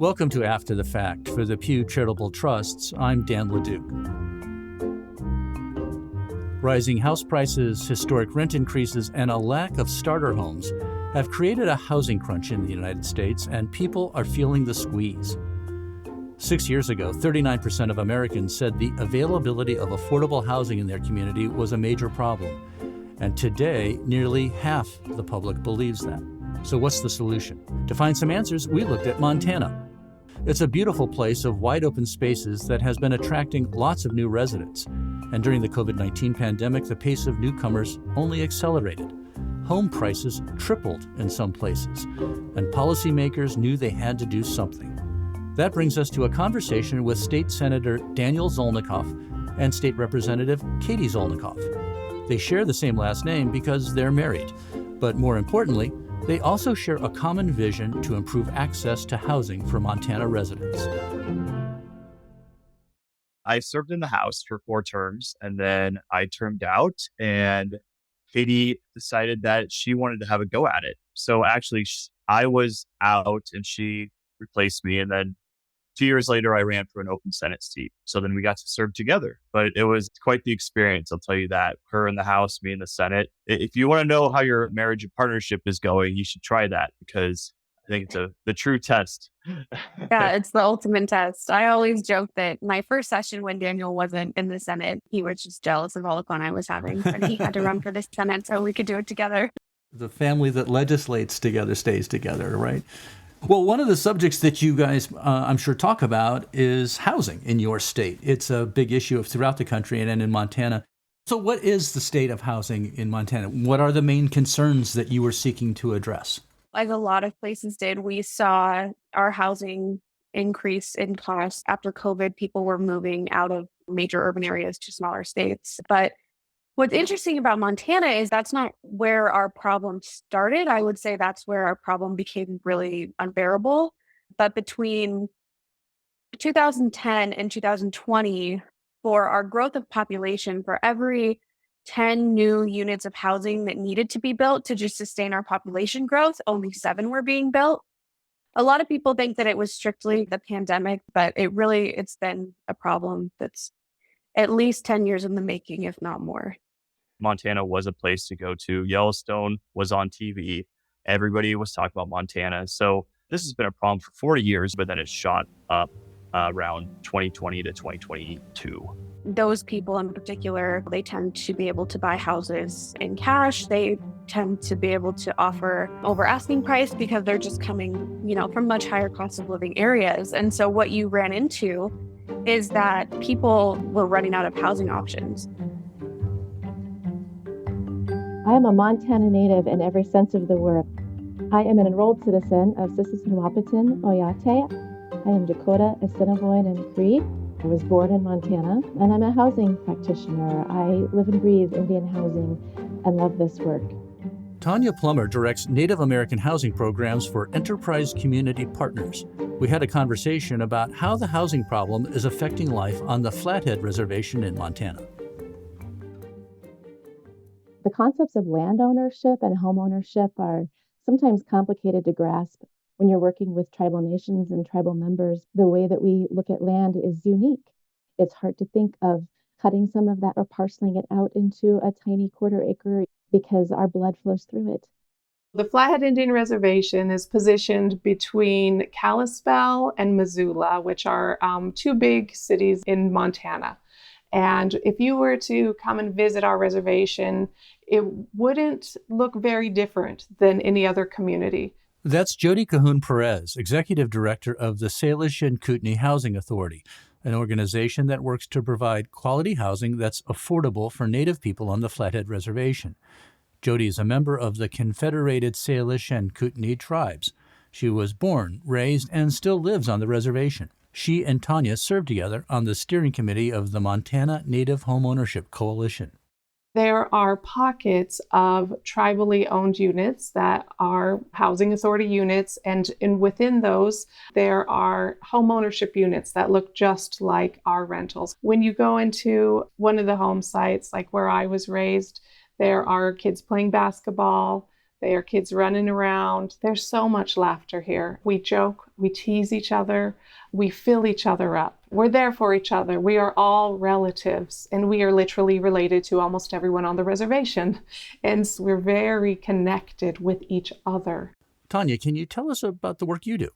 Welcome to After the Fact. For the Pew Charitable Trusts, I'm Dan LeDuc. Rising house prices, historic rent increases, and a lack of starter homes have created a housing crunch in the United States, and people are feeling the squeeze. 6 years ago, 39% of Americans said the availability of affordable housing in their community was a major problem. And today, nearly half the public believes that. So what's the solution? To find some answers, we looked at Montana. It's a beautiful place of wide open spaces that has been attracting lots of new residents. And during the COVID-19 pandemic, the pace of newcomers only accelerated. Home prices tripled in some places, and policymakers knew they had to do something. That brings us to a conversation with State Senator Daniel Zolnikov and State Representative Katie Zolnikov. They share the same last name because they're married, but more importantly, they also share a common vision to improve access to housing for Montana residents. I served in the House for 4 terms, and then I termed out, and Katie decided that she wanted to have a go at it. So actually, I was out, and she replaced me, and then 2 years later, I ran for an open Senate seat. So then we got to serve together. But it was quite the experience, I'll tell you that. Her in the House, me in the Senate. If you want to know how your marriage and partnership is going, you should try that, because I think it's the true test. Yeah, it's the ultimate test. I always joke that my first session when Daniel wasn't in the Senate, he was just jealous of all the fun I was having. But he had to run for the Senate so we could do it together. The family that legislates together stays together, right? Well, one of the subjects that you guys, I'm sure, talk about is housing in your state. It's a big issue throughout the country and in Montana. So what is the state of housing in Montana? What are the main concerns that you were seeking to address? Like a lot of places did, we saw our housing increase in cost. After COVID, people were moving out of major urban areas to smaller states. But what's interesting about Montana is that's not where our problem started. I would say that's where our problem became really unbearable. But between 2010 and 2020, for our growth of population, for every 10 new units of housing that needed to be built to just sustain our population growth, only 7 were being built. A lot of people think that it was strictly the pandemic, but it's been a problem that's at least 10 years in the making, if not more. Montana was a place to go to. Yellowstone was on TV. Everybody was talking about Montana. So this has been a problem for 40 years, but then it shot up around 2020 to 2022. Those people in particular, they tend to be able to buy houses in cash. They tend to be able to offer over asking price because they're just coming, from much higher cost of living areas. And so what you ran into is that people were running out of housing options. I am a Montana native in every sense of the word. I am an enrolled citizen of Sisseton-Wahpeton, Oyate. I am Dakota, Assiniboine, and Cree. I was born in Montana, and I'm a housing practitioner. I live and breathe Indian housing and love this work. Tonya Plummer directs Native American housing programs for Enterprise Community Partners. We had a conversation about how the housing problem is affecting life on the Flathead Reservation in Montana. The concepts of land ownership and home ownership are sometimes complicated to grasp. When you're working with tribal nations and tribal members, the way that we look at land is unique. It's hard to think of cutting some of that or parceling it out into a tiny quarter acre because our blood flows through it. The Flathead Indian Reservation is positioned between Kalispell and Missoula, which are 2 big cities in Montana. And if you were to come and visit our reservation, it wouldn't look very different than any other community. That's Jody Cahoon Perez, Executive Director of the Salish and Kootenai Housing Authority, an organization that works to provide quality housing that's affordable for Native people on the Flathead Reservation. Jody is a member of the Confederated Salish and Kootenai tribes. She was born, raised, and still lives on the reservation. She and Tonya served together on the steering committee of the Montana Native Homeownership Coalition. There are pockets of tribally owned units that are housing authority units, and within those, there are homeownership units that look just like our rentals. When you go into one of the home sites, like where I was raised, there are kids playing basketball, They are kids running around. There's so much laughter here. We joke, we tease each other, we fill each other up. We're there for each other. We are all relatives, and we are literally related to almost everyone on the reservation. And so we're very connected with each other. Tonya, can you tell us about the work you do?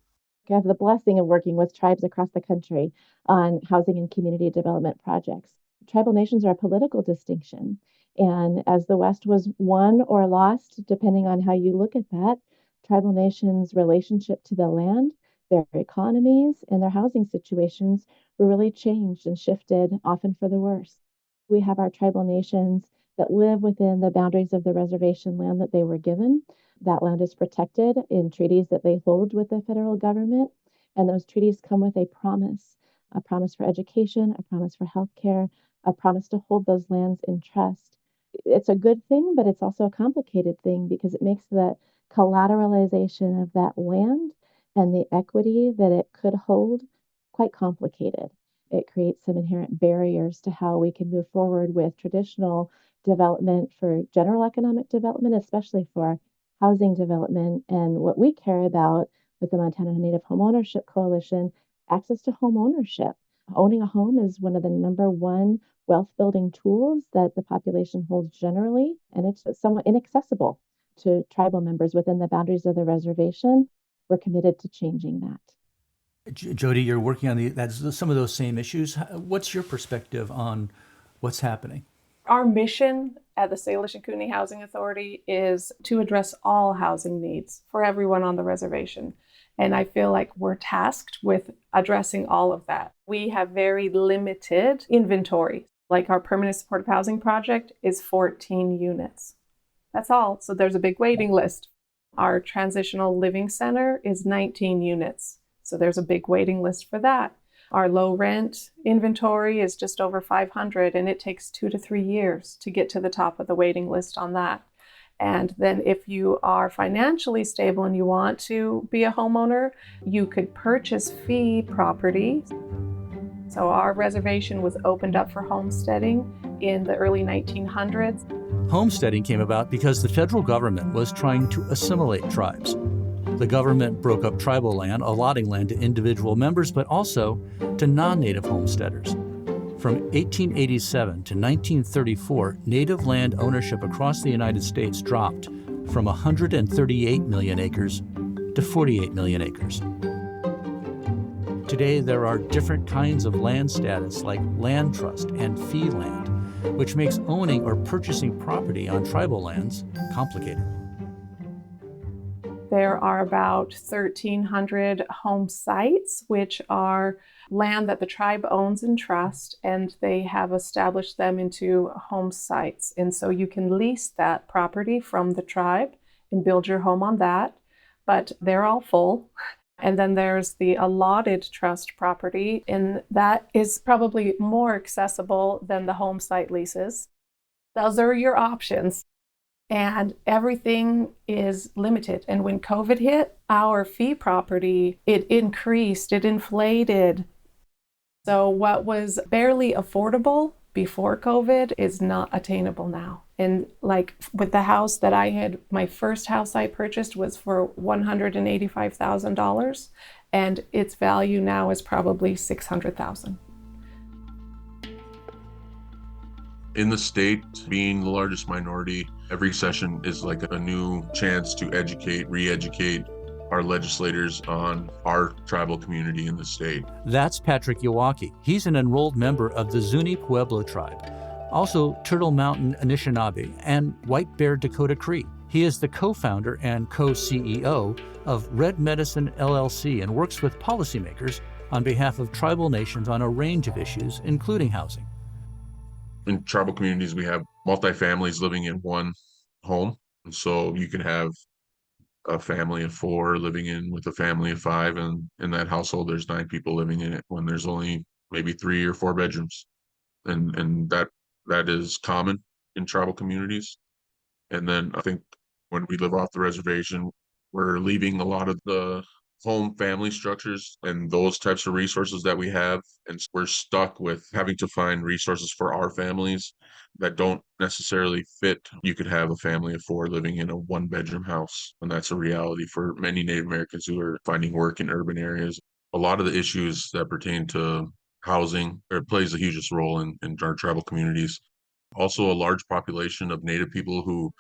I have the blessing of working with tribes across the country on housing and community development projects. Tribal nations are a political distinction. And as the West was won or lost, depending on how you look at that, tribal nations' relationship to the land, their economies, and their housing situations were really changed and shifted, often for the worse. We have our tribal nations that live within the boundaries of the reservation land that they were given. That land is protected in treaties that they hold with the federal government. And those treaties come with a promise for education, a promise for health care, a promise to hold those lands in trust. It's a good thing, but it's also a complicated thing because it makes the collateralization of that land and the equity that it could hold quite complicated. It creates some inherent barriers to how we can move forward with traditional development for general economic development, especially for housing development. And what we care about with the Montana Native Home Ownership Coalition, access to home ownership. Owning a home is one of the number one wealth building tools that the population holds generally, and it's somewhat inaccessible to tribal members within the boundaries of the reservation. We're committed to changing that. Jody, you're working on some of those same issues. What's your perspective on what's happening? Our mission at the Salish and Kootenai Housing Authority is to address all housing needs for everyone on the reservation. And I feel like we're tasked with addressing all of that. We have very limited inventory. Like our permanent supportive housing project is 14 units. That's all. So there's a big waiting list. Our transitional living center is 19 units. So there's a big waiting list for that. Our low rent inventory is just over 500, and it takes 2 to 3 years to get to the top of the waiting list on that. And then if you are financially stable and you want to be a homeowner, you could purchase fee property. So our reservation was opened up for homesteading in the early 1900s. Homesteading came about because the federal government was trying to assimilate tribes. The government broke up tribal land, allotting land to individual members, but also to non-native homesteaders. From 1887 to 1934, native land ownership across the United States dropped from 138 million acres to 48 million acres. Today, there are different kinds of land status like land trust and fee land, which makes owning or purchasing property on tribal lands complicated. There are about 1,300 home sites, which are land that the tribe owns in trust, and they have established them into home sites. And so you can lease that property from the tribe and build your home on that, but they're all full. And then there's the allotted trust property, and that is probably more accessible than the home site leases. Those are your options. And everything is limited. And when COVID hit, our fee property, it increased, it inflated. So what was barely affordable before COVID is not attainable now. And like with the house that I had, my first house I purchased was for $185,000, and its value now is probably $600,000. In the state, being the largest minority, every session is like a new chance to educate, re-educate our legislators on our tribal community in the state. That's Patrick Yawakie. He's an enrolled member of the Zuni Pueblo tribe, also Turtle Mountain Anishinaabe and White Bear Dakota Cree. He is the co-founder and co-CEO of Red Medicine LLC and works with policymakers on behalf of tribal nations on a range of issues, including housing. In tribal communities, we have multi-families living in one home. And so you can have a family of 4 living in with a family of 5, and in that household, there's 9 people living in it when there's only maybe 3 or 4 bedrooms. And that is common in tribal communities. And then I think when we live off the reservation, we're leaving a lot of the home family structures and those types of resources that we have. And we're stuck with having to find resources for our families that don't necessarily fit. You could have a family of 4 living in a 1-bedroom house, and that's a reality for many Native Americans who are finding work in urban areas. A lot of the issues that pertain to housing plays the hugest role in our tribal communities. Also, a large population of Native people who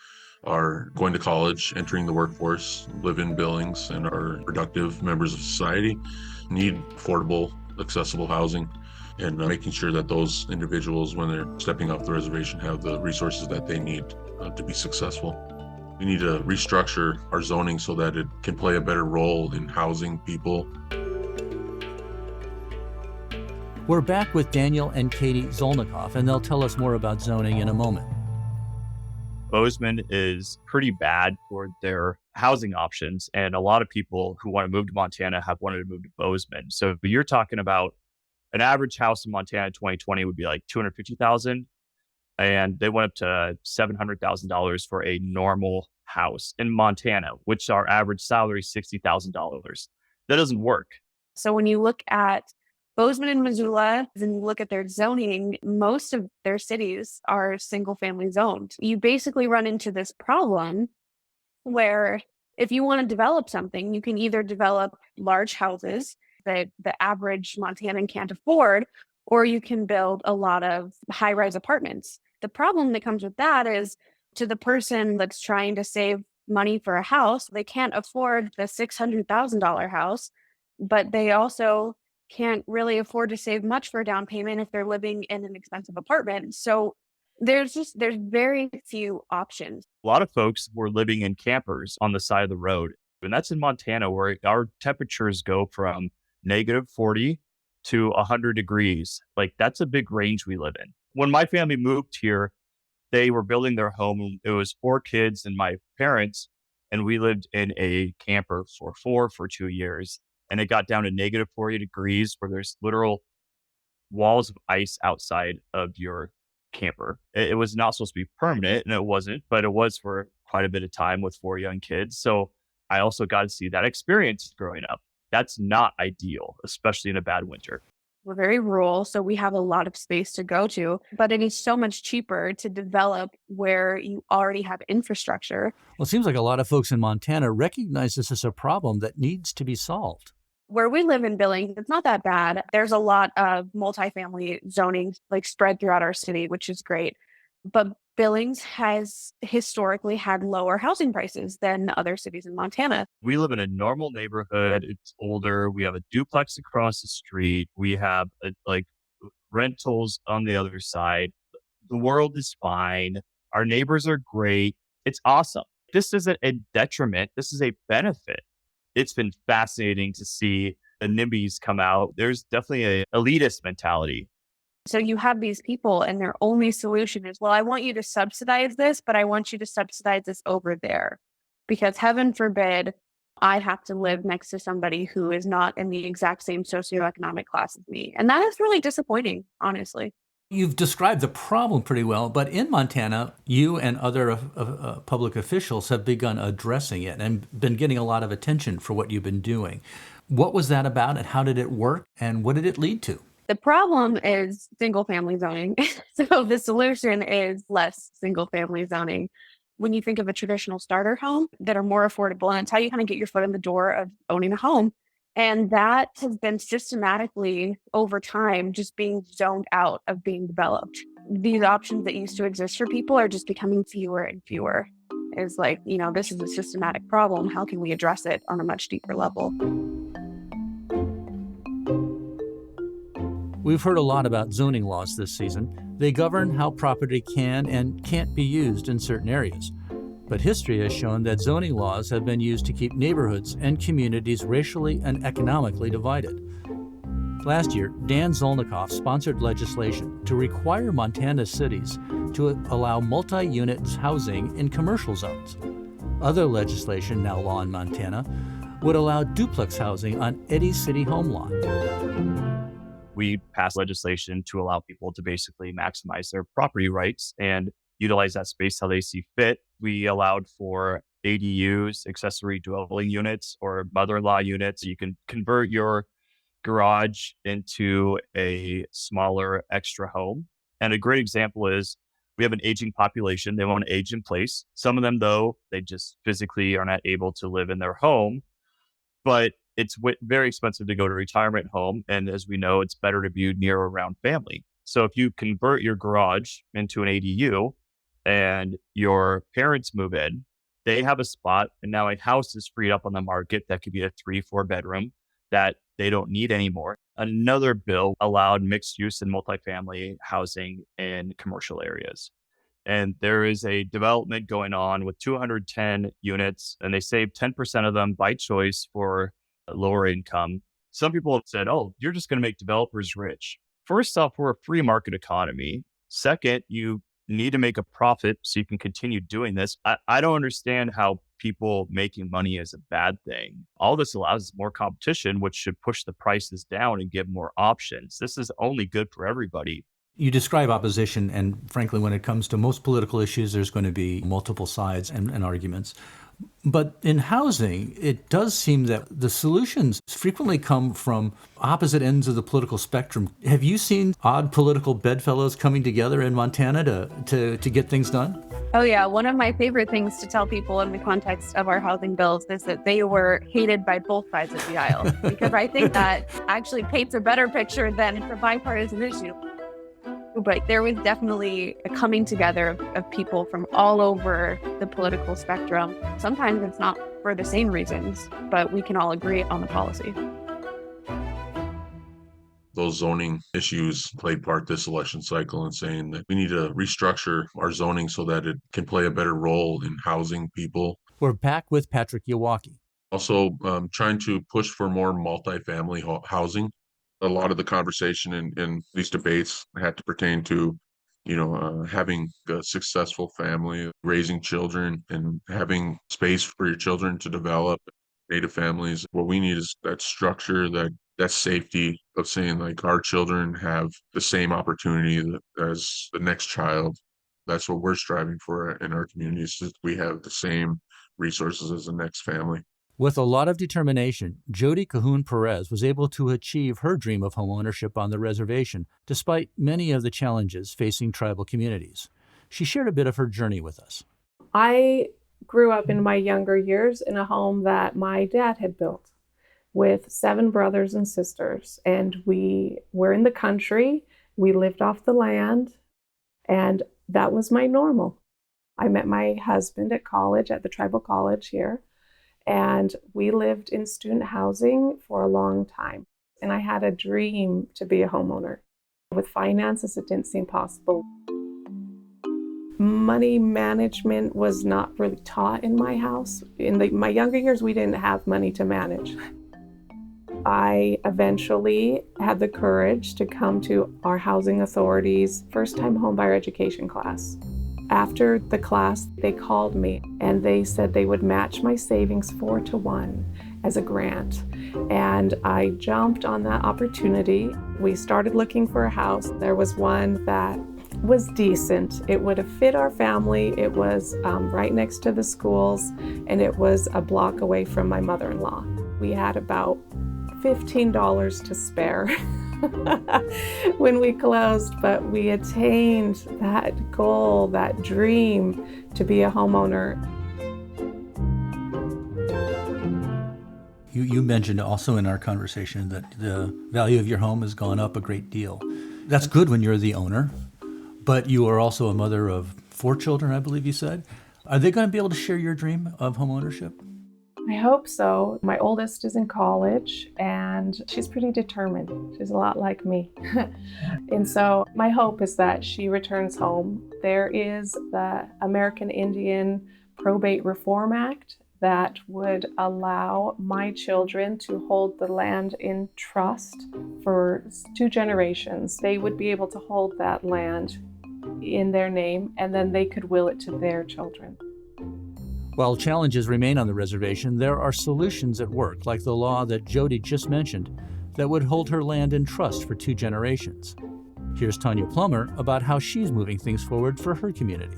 are going to college, entering the workforce, live in Billings, and are productive members of society need affordable, accessible housing, and making sure that those individuals, when they're stepping off the reservation, have the resources that they need to be successful. We need to restructure our zoning so that it can play a better role in housing people. We're back with Daniel and Katie Zolnikov, and they'll tell us more about zoning in a moment. Bozeman is pretty bad for their housing options. And a lot of people who want to move to Montana have wanted to move to Bozeman. So you're talking about an average house in Montana in 2020 would be like $250,000. And they went up to $700,000 for a normal house in Montana, which our average salary is $60,000. That doesn't work. So when you look at Bozeman and Missoula, and you look at their zoning, most of their cities are single family zoned. You basically run into this problem where if you want to develop something, you can either develop large houses that the average Montanan can't afford, or you can build a lot of high-rise apartments. The problem that comes with that is, to the person that's trying to save money for a house, they can't afford the $600,000 house, but they also can't really afford to save much for a down payment if they're living in an expensive apartment. So there's very few options. A lot of folks were living in campers on the side of the road. And that's in Montana, where our temperatures go from -40 to 100 degrees. Like, that's a big range we live in. When my family moved here, they were building their home. It was 4 kids and my parents, and we lived in a camper for 2 years. And it got down to -40 degrees, where there's literal walls of ice outside of your camper. It was not supposed to be permanent, and it wasn't, but it was for quite a bit of time with 4 young kids. So I also got to see that experience growing up. That's not ideal, especially in a bad winter. We're very rural, so we have a lot of space to go to, but it is so much cheaper to develop where you already have infrastructure. Well, it seems like a lot of folks in Montana recognize this as a problem that needs to be solved. Where we live in Billings, it's not that bad. There's a lot of multifamily zoning like spread throughout our city, which is great. But Billings has historically had lower housing prices than other cities in Montana. We live in a normal neighborhood. It's older. We have a duplex across the street. We have rentals on the other side. The world is fine. Our neighbors are great. It's awesome. This isn't a detriment. This is a benefit. It's been fascinating to see the NIMBYs come out. There's definitely an elitist mentality. So you have these people and their only solution is, well, I want you to subsidize this, but I want you to subsidize this over there. Because heaven forbid, I have to live next to somebody who is not in the exact same socioeconomic class as me. And that is really disappointing, honestly. You've described the problem pretty well, but in Montana, you and other public officials have begun addressing it and been getting a lot of attention for what you've been doing. What was that about, and how did it work, and what did it lead to? The problem is single family zoning. So the solution is less single family zoning. When you think of a traditional starter home that are more affordable, and it's how you kind of get your foot in the door of owning a home. And that has been systematically over time just being zoned out of being developed. These options that used to exist for people are just becoming fewer and fewer. It's like, this is a systematic problem. How can we address it on a much deeper level? We've heard a lot about zoning laws this season. They govern how property can and can't be used in certain areas. But history has shown that zoning laws have been used to keep neighborhoods and communities racially and economically divided. Last year, Dan Zolnikov sponsored legislation to require Montana cities to allow multi-unit housing in commercial zones. Other legislation, now law in Montana, would allow duplex housing on any city home lot. We passed legislation to allow people to basically maximize their property rights and utilize that space how they see fit. We allowed for ADUs, accessory dwelling units, or mother-in-law units. You can convert your garage into a smaller extra home. And a great example is we have an aging population. They want to age in place. Some of them, though, they just physically are not able to live in their home, but it's very expensive to go to a retirement home. And as we know, it's better to be near or around family. So if you convert your garage into an ADU and your parents move in, they have a spot, and now a house is freed up on the market that could be a 3-4 bedroom that they don't need anymore. Another bill allowed mixed use and multifamily housing in commercial areas. And there is a development going on with 210 units, and they save 10% of them by choice for lower income. Some people have said, oh, you're just going to make developers rich. First off, we're a free market economy. Second, you need to make a profit so you can continue doing this. I don't understand how people making money is a bad thing. All this allows more competition, which should push the prices down and give more options. This is only good for everybody. You describe opposition, and frankly, when it comes to most political issues, there's going to be multiple sides and arguments. But in housing, it does seem that the solutions frequently come from opposite ends of the political spectrum. Have you seen odd political bedfellows coming together in Montana to get things done? Oh, yeah. One of my favorite things to tell people in the context of our housing bills is that they were hated by both sides of the aisle, because I think that actually paints a better picture than it's a bipartisan issue. But there was definitely a coming together of people from all over the political spectrum. Sometimes it's not for the same reasons, but we can all agree on the policy. Those zoning issues played part this election cycle in saying that we need to restructure our zoning so that it can play a better role in housing people. We're back with Patrick Yawakie. Also, trying to push for more multifamily housing. A lot of the conversation in these debates had to pertain to, having a successful family, raising children, and having space for your children to develop. Native families, what we need is that structure, that safety of saying like our children have the same opportunity as the next child. That's what we're striving for in our communities, is we have the same resources as the next family. With a lot of determination, Jody Cahoon Perez was able to achieve her dream of homeownership on the reservation, despite many of the challenges facing tribal communities. She shared a bit of her journey with us. I grew up in my younger years in a home that my dad had built with 7 brothers and sisters. And we were in the country. We lived off the land, and that was my normal. I met my husband at college, at the tribal college here. And we lived in student housing for a long time. And I had a dream to be a homeowner. With finances, it didn't seem possible. Money management was not really taught in my house. In my younger years, we didn't have money to manage. I eventually had the courage to come to our housing authority's first-time homebuyer education class. After the class, they called me and they said they would match my savings 4-to-1 as a grant. And I jumped on that opportunity. We started looking for a house. There was one that was decent. It would have fit our family. It was right next to the schools, and it was a block away from my mother-in-law. We had about $15 to spare when we closed, but we attained that goal, that dream to be a homeowner. You mentioned also in our conversation that the value of your home has gone up a great deal. That's good when you're the owner, but you are also a mother of 4 children, I believe you said. Are they going to be able to share your dream of homeownership? I hope so. My oldest is in college, and she's pretty determined. She's a lot like me. And so my hope is that she returns home. There is the American Indian Probate Reform Act that would allow my children to hold the land in trust for 2 generations. They would be able to hold that land in their name, and then they could will it to their children. While challenges remain on the reservation, there are solutions at work, like the law that Jody just mentioned, that would hold her land in trust for 2 generations. Here's Tonya Plummer about how she's moving things forward for her community.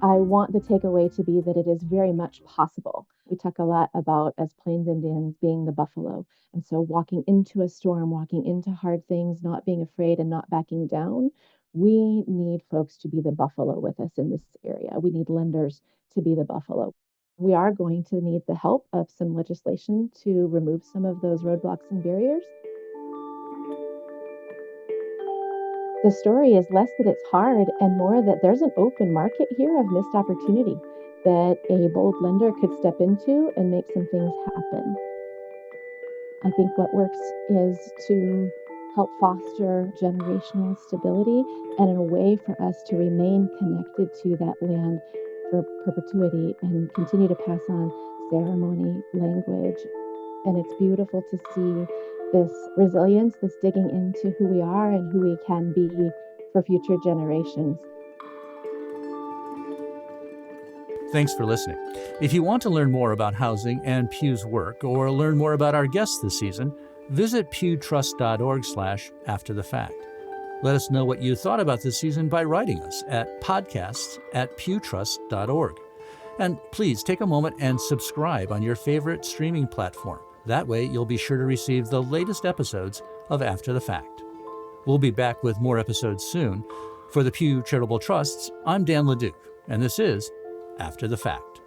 I want the takeaway to be that it is very much possible. We talk a lot about, as Plains Indians, being the buffalo. And so walking into a storm, walking into hard things, not being afraid and not backing down. We need folks to be the buffalo with us in this area. We need lenders to be the buffalo. We are going to need the help of some legislation to remove some of those roadblocks and barriers. The story is less that it's hard and more that there's an open market here of missed opportunity that a bold lender could step into and make some things happen. I think what works is to help foster generational stability and a way for us to remain connected to that land for perpetuity and continue to pass on ceremony, language. And it's beautiful to see this resilience, this digging into who we are and who we can be for future generations. Thanks for listening. If you want to learn more about housing and Pew's work or learn more about our guests this season, visit pewtrust.org/afterthefact. Let us know what you thought about this season by writing us at podcasts@pewtrust.org. And please take a moment and subscribe on your favorite streaming platform. That way, you'll be sure to receive the latest episodes of After the Fact. We'll be back with more episodes soon. For the Pew Charitable Trusts, I'm Dan LeDuc, and this is After the Fact.